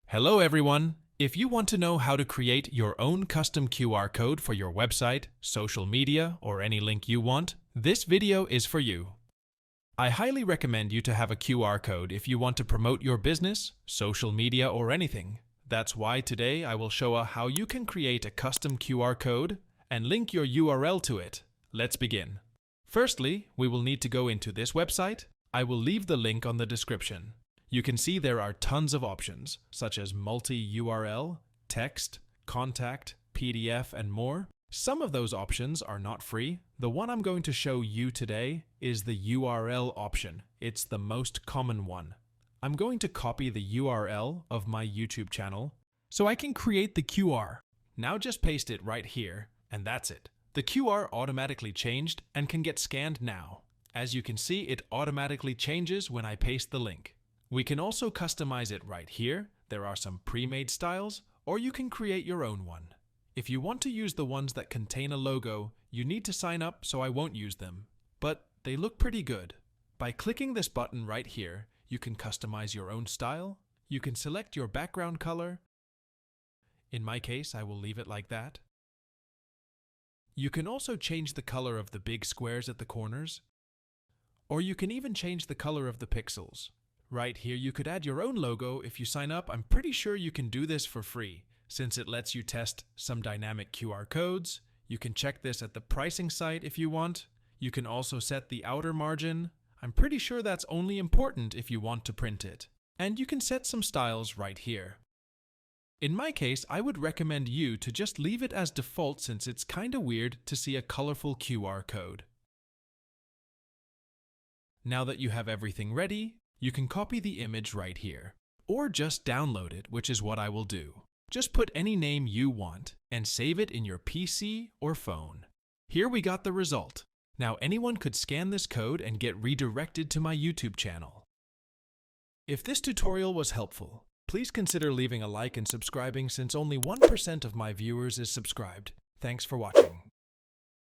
Hello everyone! If you want to know how to create your own custom QR code for your website, social media, or any link you want, this video is for you. I highly recommend you to have a QR code if you want to promote your business, social media, or anything. That's why today I will show how you can create a custom QR code and link your URL to it. Let's begin. Firstly, we will need to go into this website. I will leave the link on the description. You can see there are tons of options, such as multi-URL, text, contact, PDF, and more. Some of those options are not free. The one I'm going to show you today is the URL option. It's the most common one. I'm going to copy the URL of my YouTube channel so I can create the QR. Now just paste it right here, and that's it. The QR automatically changed and can get scanned now. As you can see, it automatically changes when I paste the link. We can also customize it right here. There are some pre-made styles, or you can create your own one. If you want to use the ones that contain a logo, you need to sign up, so I won't use them. But they look pretty good. By clicking this button right here, you can customize your own style. You can select your background color. In my case, I will leave it like that. You can also change the color of the big squares at the corners, or you can even change the color of the pixels. Right here, you could add your own logo if you sign up. I'm pretty sure you can do this for free, since it lets you test some dynamic QR codes. You can check this at the pricing site if you want. You can also set the outer margin. I'm pretty sure that's only important if you want to print it. And you can set some styles right here. In my case, I would recommend you to just leave it as default since it's kinda weird to see a colorful QR code. Now that you have everything ready, you can copy the image right here, or just download it, which is what I will do. Just put any name you want and save it in your PC or phone. Here we got the result. Now anyone could scan this code and get redirected to my YouTube channel. If this tutorial was helpful, please consider leaving a like and subscribing since only 1% of my viewers is subscribed. Thanks for watching.